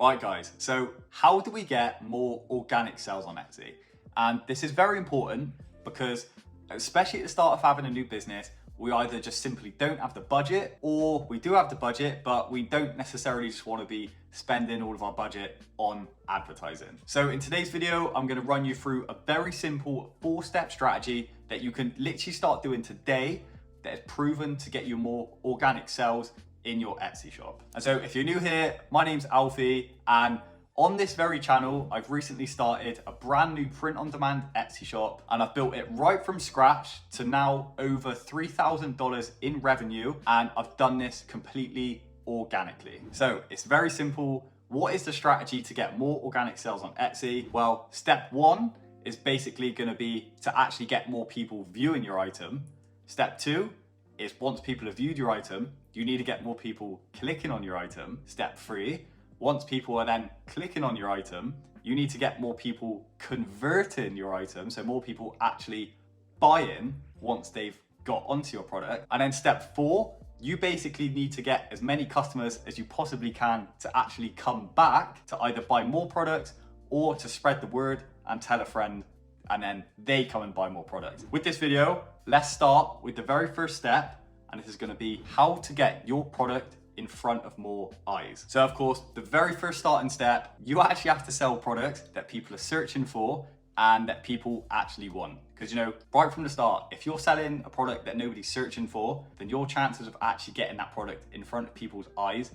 Right guys, so how do we get more organic sales on Etsy? And this is very important because especially at the start of having a new business, we either just simply don't have the budget or we do have the budget, but we don't necessarily just want to be spending all of our budget on advertising. So in today's video, I'm going to run you through a very simple 4-step strategy that you can literally start doing today that is proven to get you more organic sales in your Etsy shop. And so if you're new here, my name's Alfie, and on this very channel, I've recently started a brand new print-on-demand Etsy shop, and I've built it right from scratch to now over $3,000 in revenue, and I've done this completely organically. So it's very simple. What is the strategy to get more organic sales on Etsy? Well, step 1 is basically going to be to actually get more people viewing your item. Step 2 is once people have viewed your item, you need to get more people clicking on your item. Step 3, once people are then clicking on your item, you need to get more people converting your item, so more people actually buying once they've got onto your product. And then step 4, you basically need to get as many customers as you possibly can to actually come back to either buy more products or to spread the word and tell a friend, and then they come and buy more products. With this video, let's start with the very first step, and this is going to be how to get your product in front of more eyes. So of course, the very first starting step, you actually have to sell products that people are searching for and that people actually want. Because right from the start, if you're selling a product that nobody's searching for, then your chances of actually getting that product in front of people's eyes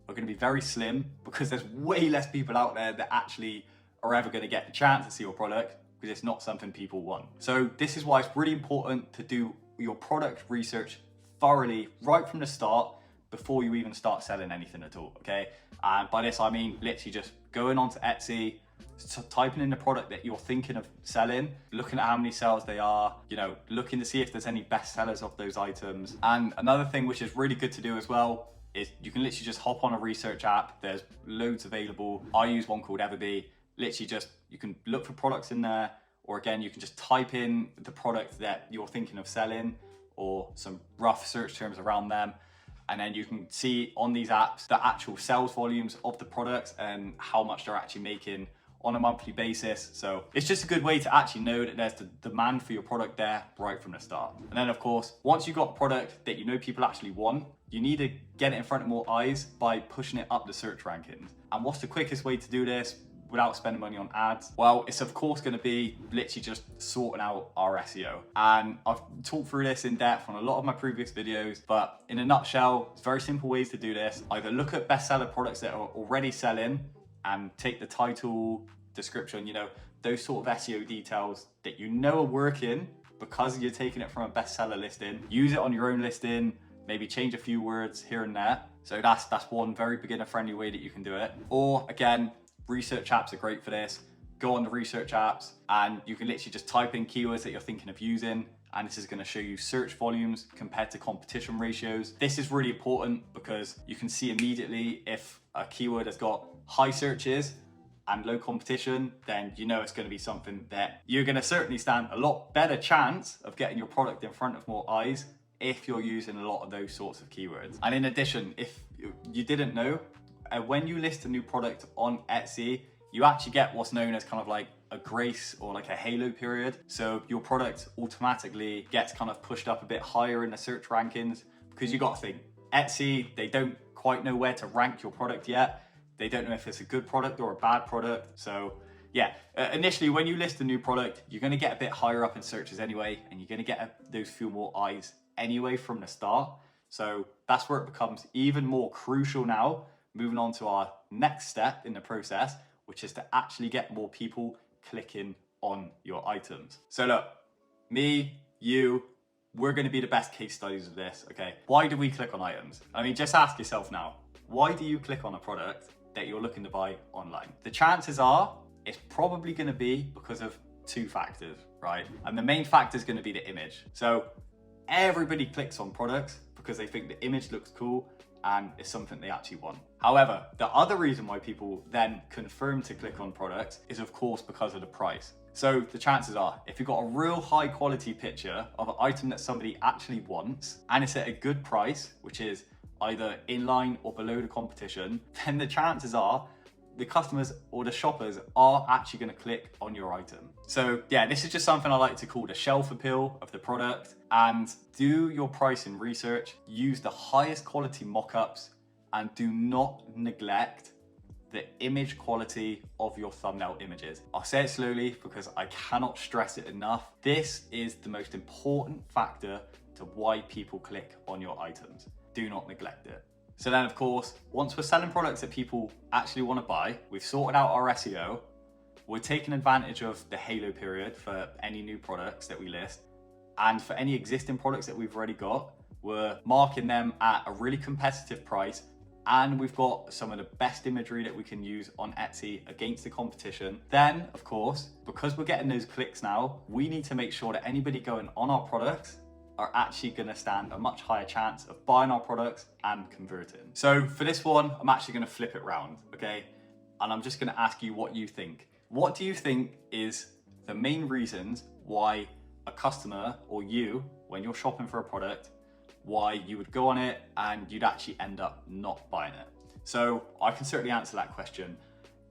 are going to be very slim, because there's way less people out there that actually are ever going to get the chance to see your product, because it's not something people want. So this is why it's really important to do your product research thoroughly right from the start before you even start selling anything at all, okay? And by this I mean literally just going onto Etsy, typing in the product that you're thinking of selling, looking at how many sales they are, looking to see if there's any best sellers of those items. And another thing which is really good to do as well is you can literally just hop on a research app. There's loads available. I use one called Everbee. Literally just, you can look for products in there, or again, you can just type in the product that you're thinking of selling or some rough search terms around them. And then you can see on these apps the actual sales volumes of the products and how much they're actually making on a monthly basis. So it's just a good way to actually know that there's the demand for your product there right from the start. And then of course, once you've got a product that people actually want, you need to get it in front of more eyes by pushing it up the search rankings. And what's the quickest way to do this without spending money on ads? Well, it's of course going to be literally just sorting out our SEO. And I've talked through this in depth on a lot of my previous videos, but in a nutshell, it's very simple ways to do this. Either look at bestseller products that are already selling and take the title, description, those sort of SEO details that are working because you're taking it from a bestseller listing. Use it on your own listing, maybe change a few words here and there. So that's one very beginner friendly way that you can do it. Or again, research apps are great for this. Go on the research apps and you can literally just type in keywords that you're thinking of using, and this is going to show you search volumes compared to competition ratios. This is really important because you can see immediately if a keyword has got high searches and low competition, then it's going to be something that you're going to certainly stand a lot better chance of getting your product in front of more eyes if you're using a lot of those sorts of keywords. And in addition, if you didn't know, when you list a new product on Etsy, you actually get what's known as kind of like a grace or like a halo period. So your product automatically gets kind of pushed up a bit higher in the search rankings, because you got to think, Etsy, they don't quite know where to rank your product yet. They don't know if it's a good product or a bad product. So yeah, initially when you list a new product, you're going to get a bit higher up in searches anyway, and you're going to get those few more eyes anyway from the start. So that's where it becomes even more crucial now, moving on to our next step in the process, which is to actually get more people clicking on your items. So look, me, you, we're going to be the best case studies of this, okay? Why do we click on items? I mean, just ask yourself now, why do you click on a product that you're looking to buy online? The chances are it's probably going to be because of 2 factors, right? And the main factor is going to be the image. So everybody clicks on products because they think the image looks cool and it's something they actually want. However, the other reason why people then confirm to click on products is of course because of the price. So the chances are, if you've got a real high quality picture of an item that somebody actually wants and it's at a good price, which is either in line or below the competition, then the chances are the customers or the shoppers are actually going to click on your item. So yeah, this is just something I like to call the shelf appeal of the product. And do your pricing research, use the highest quality mock-ups, and do not neglect the image quality of your thumbnail images. I'll say it slowly because I cannot stress it enough. This is the most important factor to why people click on your items. Do not neglect it. So then of course, once we're selling products that people actually want to buy, we've sorted out our SEO, we're taking advantage of the halo period for any new products that we list. And for any existing products that we've already got, we're marking them at a really competitive price. And we've got some of the best imagery that we can use on Etsy against the competition. Then, of course, because we're getting those clicks now, we need to make sure that anybody going on our products are actually gonna stand a much higher chance of buying our products and converting. So for this one, I'm actually gonna flip it around, okay? And I'm just gonna ask you what you think. What do you think is the main reasons why a customer or you, when you're shopping for a product, why you would go on it and you'd actually end up not buying it? So I can certainly answer that question.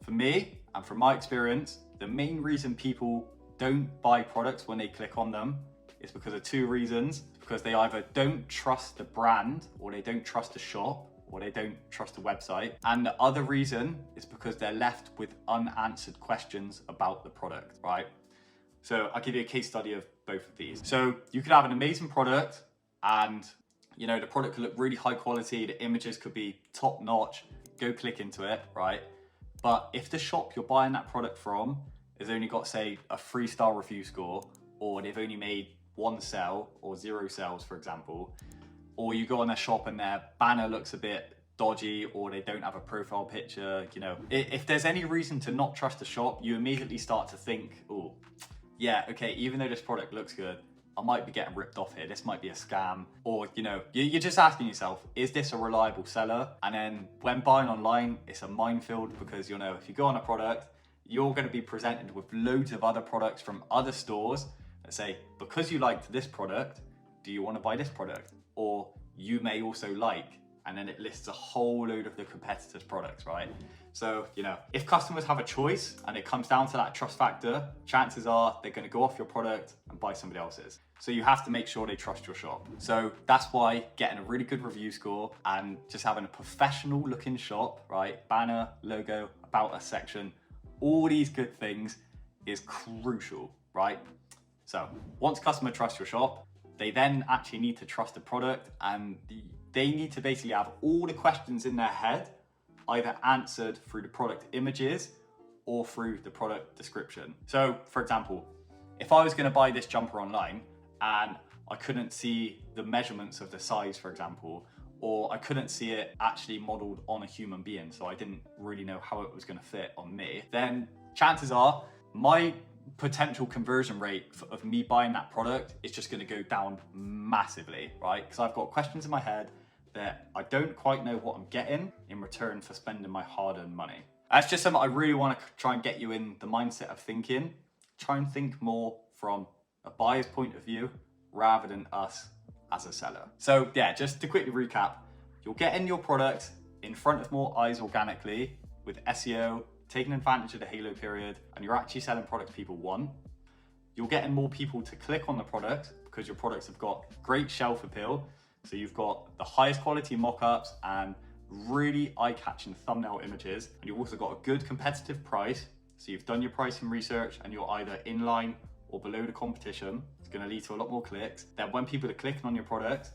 For me, and from my experience, the main reason people don't buy products when they click on them is because of two reasons. Because they either don't trust the brand, or they don't trust the shop, or they don't trust the website. And the other reason is because they're left with unanswered questions about the product, right? So I'll give you a case study of both of these. So you could have an amazing product and the product could look really high quality, the images could be top notch, go click into it, right? But if the shop you're buying that product from has only got, say, a 3-star review score, or they've only made 1 sale or 0 sales, for example, or you go on their shop and their banner looks a bit dodgy, or they don't have a profile picture, if there's any reason to not trust the shop, you immediately start to think, oh, yeah, okay, even though this product looks good, I might be getting ripped off here. This might be a scam. Or, you're just asking yourself, is this a reliable seller? And then when buying online, it's a minefield because, if you go on a product, you're going to be presented with loads of other products from other stores that say, because you liked this product, do you want to buy this product? Or you may also like, and then it lists a whole load of the competitors' products, right? So, if customers have a choice and it comes down to that trust factor, chances are they're going to go off your product and buy somebody else's. So you have to make sure they trust your shop. So that's why getting a really good review score and just having a professional looking shop, right? Banner, logo, about us section, all these good things is crucial, right? So once customer trusts your shop, they then actually need to trust the product, and they need to basically have all the questions in their head either answered through the product images or through the product description. So for example, if I was going to buy this jumper online and I couldn't see the measurements of the size, for example, or I couldn't see it actually modeled on a human being, so I didn't really know how it was going to fit on me, then chances are my potential conversion rate of me buying that product is just going to go down massively, right? Because I've got questions in my head that I don't quite know what I'm getting in return for spending my hard-earned money. That's just something I really want to try and get you in the mindset of thinking. Try and think more from a buyer's point of view rather than us as a seller. So yeah, just to quickly recap, you're getting your product in front of more eyes organically with SEO, taking advantage of the halo period, and you're actually selling products people want. You're getting more people to click on the product because your products have got great shelf appeal. So you've got the highest quality mock-ups and really eye-catching thumbnail images. And you've also got a good competitive price. So you've done your pricing research and you're either in line or below the competition. It's gonna lead to a lot more clicks. Then when people are clicking on your product,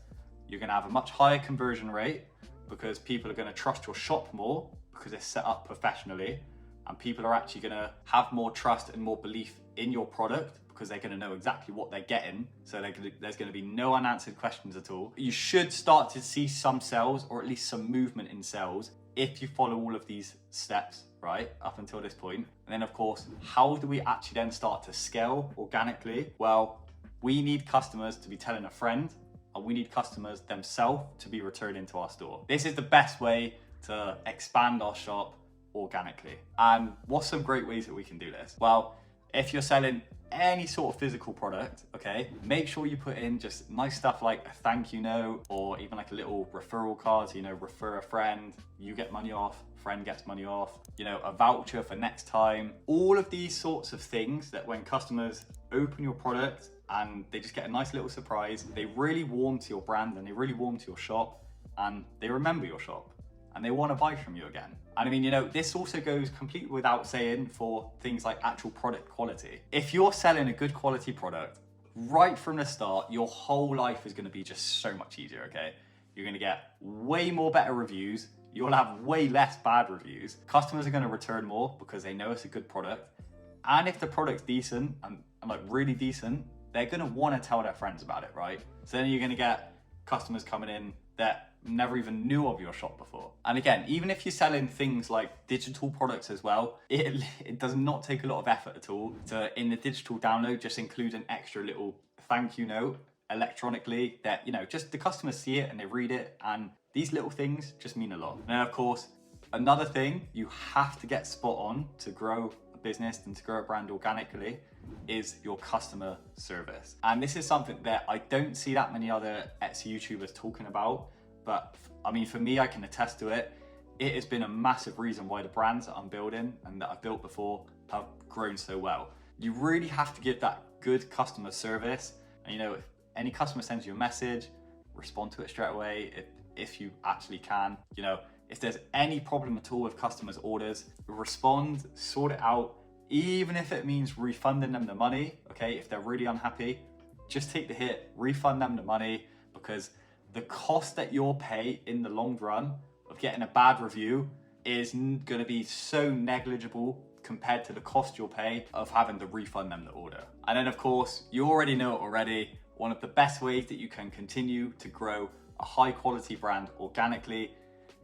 you're gonna have a much higher conversion rate because people are gonna trust your shop more because it's set up professionally. And people are actually gonna have more trust and more belief in your product because they're gonna know exactly what they're getting. So there's gonna be no unanswered questions at all. You should start to see some sales, or at least some movement in sales, if you follow all of these steps, right, up until this point. And then of course, how do we actually then start to scale organically? Well, we need customers to be telling a friend, and we need customers themselves to be returning to our store. This is the best way to expand our shop organically. And what's some great ways that we can do this? Well, If you're selling any sort of physical product, okay, make sure you put in just nice stuff like a thank you note, or even like a little referral card, so, you know, refer a friend, you get money off, friend gets money off, you know, a voucher for next time. All of these sorts of things that when customers open your product and they just get a nice little surprise, they really warm to your brand and they really warm to your shop and they remember your shop and they want to buy from you again. And I mean, you know, this also goes completely without saying for things like actual product quality. If you're selling a good quality product, right from the start, your whole life is going to be just so much easier, okay? You're going to get way more better reviews. You'll have way less bad reviews. Customers are going to return more because they know it's a good product. And if the product's decent and like really decent, they're going to want to tell their friends about it, right? So then you're going to get customers coming in that never even knew of your shop before. And again, even if you're selling things like digital products as well, it does not take a lot of effort at all to, in the digital download, just include an extra little thank you note electronically that, you know, just the customers see it and they read it, and these little things just mean a lot. And of course, another thing you have to get spot on to grow a business and to grow a brand organically is your customer service. And this is something that I don't see that many other Etsy YouTubers talking about, but I mean, for me, I can attest to it. It has been a massive reason why the brands that I'm building and that I've built before have grown so well. You really have to give that good customer service. And you know, if any customer sends you a message, respond to it straight away if you actually can. You know, if there's any problem at all with customers' orders, respond, sort it out, even if it means refunding them the money, okay? If they're really unhappy, just take the hit, refund them the money, because the cost that you'll pay in the long run of getting a bad review is going to be so negligible compared to the cost you'll pay of having to refund them the order. And then of course, you already know it already, one of the best ways that you can continue to grow a high quality brand organically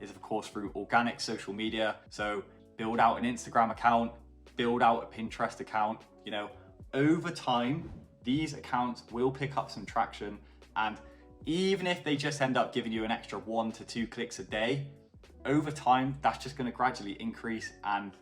is of course through organic social media. So build out an Instagram account, build out a Pinterest account. You know, over time, these accounts will pick up some traction, and even if they just end up giving you an extra 1 to 2 clicks a day, over time, that's just going to gradually increase, and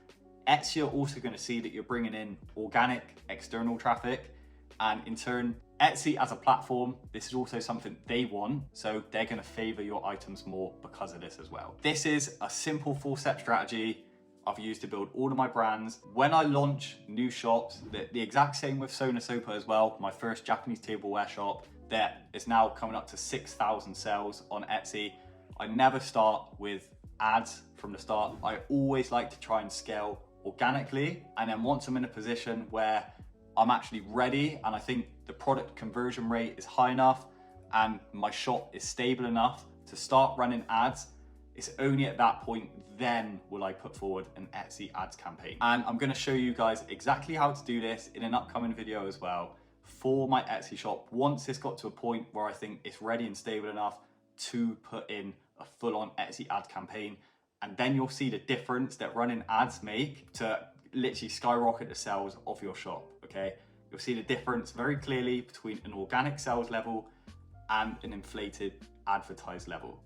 Etsy are also going to see that you're bringing in organic external traffic, and in turn, Etsy as a platform, this is also something they want, so they're going to favor your items more because of this as well. This is a simple 4-step strategy I've used to build all of my brands. When I launch new shops, the exact same with Sona Sopa as well, my first Japanese tableware shop that is now coming up to 6,000 sales on Etsy. I never start with ads from the start. I always like to try and scale organically, and then once I'm in a position where I'm actually ready and I think the product conversion rate is high enough and my shop is stable enough to start running ads, it's only at that point then will I put forward an Etsy ads campaign. And I'm going to show you guys exactly how to do this in an upcoming video as well for my Etsy shop once it's got to a point where I think it's ready and stable enough to put in a full-on Etsy ad campaign. And then you'll see the difference that running ads make to literally skyrocket the sales of your shop, okay? You'll see the difference very clearly between an organic sales level and an inflated advertised level.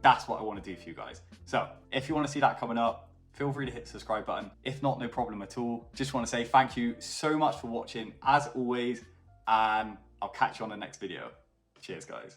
That's what I want to do for you guys. So if you want to see that coming up, feel free to hit the subscribe button. If not, no problem at all. Just want to say thank you so much for watching as always, and I'll catch you on the next video. Cheers, guys.